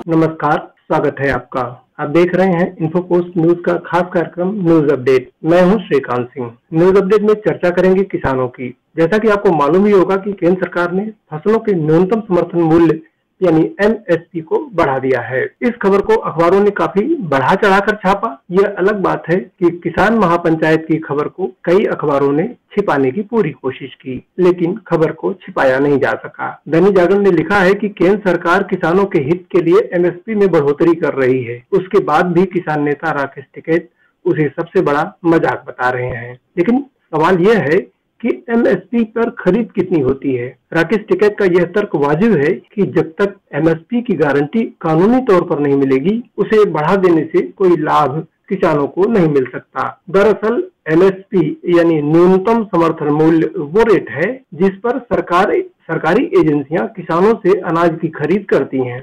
नमस्कार, स्वागत है आपका। आप देख रहे हैं इन्फोपोस्ट न्यूज का खास कार्यक्रम न्यूज अपडेट। मैं हूं श्रीकांत सिंह। न्यूज अपडेट में चर्चा करेंगे किसानों की। जैसा कि आपको मालूम ही होगा कि केंद्र सरकार ने फसलों के न्यूनतम समर्थन मूल्य यानी एमएसपी को बढ़ा दिया है। इस खबर को अखबारों ने काफी बढ़ा चढ़ाकर छापा। यह अलग बात है कि किसान महापंचायत की खबर को कई अखबारों ने छिपाने की पूरी कोशिश की, लेकिन खबर को छिपाया नहीं जा सका। दैनिक जागरण ने लिखा है कि केंद्र सरकार किसानों के हित के लिए एमएसपी में बढ़ोतरी कर रही है। उसके बाद भी किसान नेता राकेश टिकैत उसे सबसे बड़ा मजाक बता रहे हैं। लेकिन सवाल यह है कि एमएसपी पर खरीद कितनी होती है। राकेश टिकैत का यह तर्क वाजिब है कि जब तक एमएसपी की गारंटी कानूनी तौर पर नहीं मिलेगी, उसे बढ़ा देने से कोई लाभ किसानों को नहीं मिल सकता। दरअसल एमएसपी यानी न्यूनतम समर्थन मूल्य वो रेट है जिस पर सरकारी एजेंसियां किसानों से अनाज की खरीद करती हैं।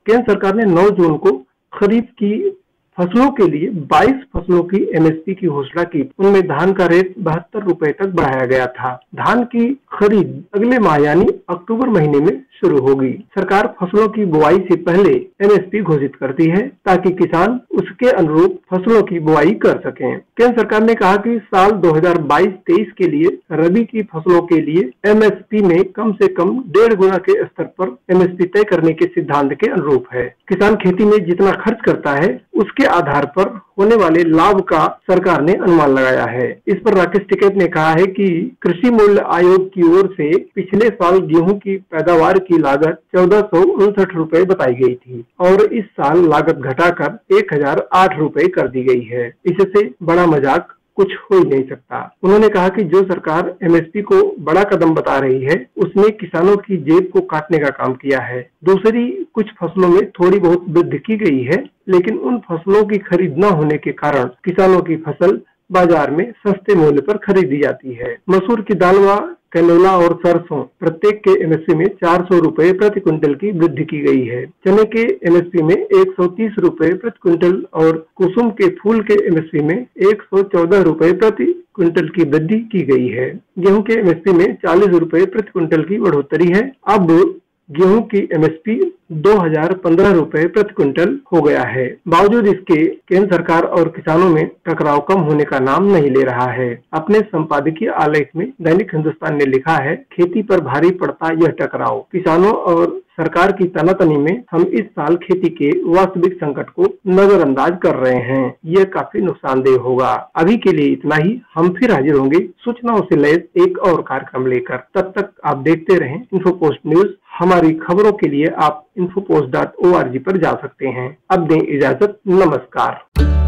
केंद्र सरकार ने 9 जून को खरीफ की फसलों के लिए 22 फसलों की एमएसपी की घोषणा की। उनमें धान का रेट 72 रुपए तक बढ़ाया गया था। धान की खरीद अगले माह यानी अक्टूबर महीने में शुरू होगी। सरकार फसलों की बुआई से पहले एमएसपी घोषित करती है ताकि किसान उसके अनुरूप फसलों की बुआई कर सकें। केंद्र सरकार ने कहा कि साल 2022-23 के लिए रबी की फसलों के लिए एमएसपी में कम से कम 1.5 गुना के स्तर पर एमएसपी तय करने के सिद्धांत के अनुरूप है। किसान खेती में जितना खर्च करता है उसके आधार पर होने वाले लाभ का सरकार ने अनुमान लगाया है। इस पर राकेश टिकैत ने कहा है कि कृषि मूल्य आयोग की ओर से पिछले साल गेहूं की पैदावार की लागत 1459 रुपए बताई गई थी और इस साल लागत घटाकर 1008 रुपए कर दी गई है। इससे बड़ा मजाक कुछ हो ही नहीं सकता। उन्होंने कहा कि जो सरकार एमएसपी को बड़ा कदम बता रही है उसने किसानों की जेब को काटने का काम किया है। दूसरी कुछ फसलों में थोड़ी बहुत वृद्धि की गई है, लेकिन उन फसलों की खरीद न होने के कारण किसानों की फसल बाजार में सस्ते मूल्य पर खरीदी जाती है। मसूर की दाल व कैनोला और सरसों प्रत्येक के एमएसपी में 400 रुपए प्रति क्विंटल की वृद्धि की गई है। चने के एमएसपी में 130 रुपए प्रति क्विंटल और कुसुम के फूल के एमएसपी में 114 रुपए प्रति क्विंटल की वृद्धि की गई है। गेहूं के एमएसपी में 40 रुपए प्रति क्विंटल की बढ़ोतरी है। अब गेहूं की एमएसपी 2015 रुपए प्रति क्विंटल हो गया है। बावजूद इसके केंद्र सरकार और किसानों में टकराव कम होने का नाम नहीं ले रहा है। अपने संपादकीय आलेख में दैनिक हिंदुस्तान ने लिखा है, खेती पर भारी पड़ता यह टकराव। किसानों और सरकार की तनातनी में हम इस साल खेती के वास्तविक संकट को नजरअंदाज कर रहे हैं। यह काफी नुकसानदेह होगा। अभी के लिए इतना ही। हम फिर हाजिर होंगे सूचनाओं से लैस एक और कार्यक्रम लेकर। तब तक आप देखते रहें इन्फोपोस्ट न्यूज। हमारी खबरों के लिए आप infopost.org पर जा सकते हैं। अब दें इजाजत। नमस्कार।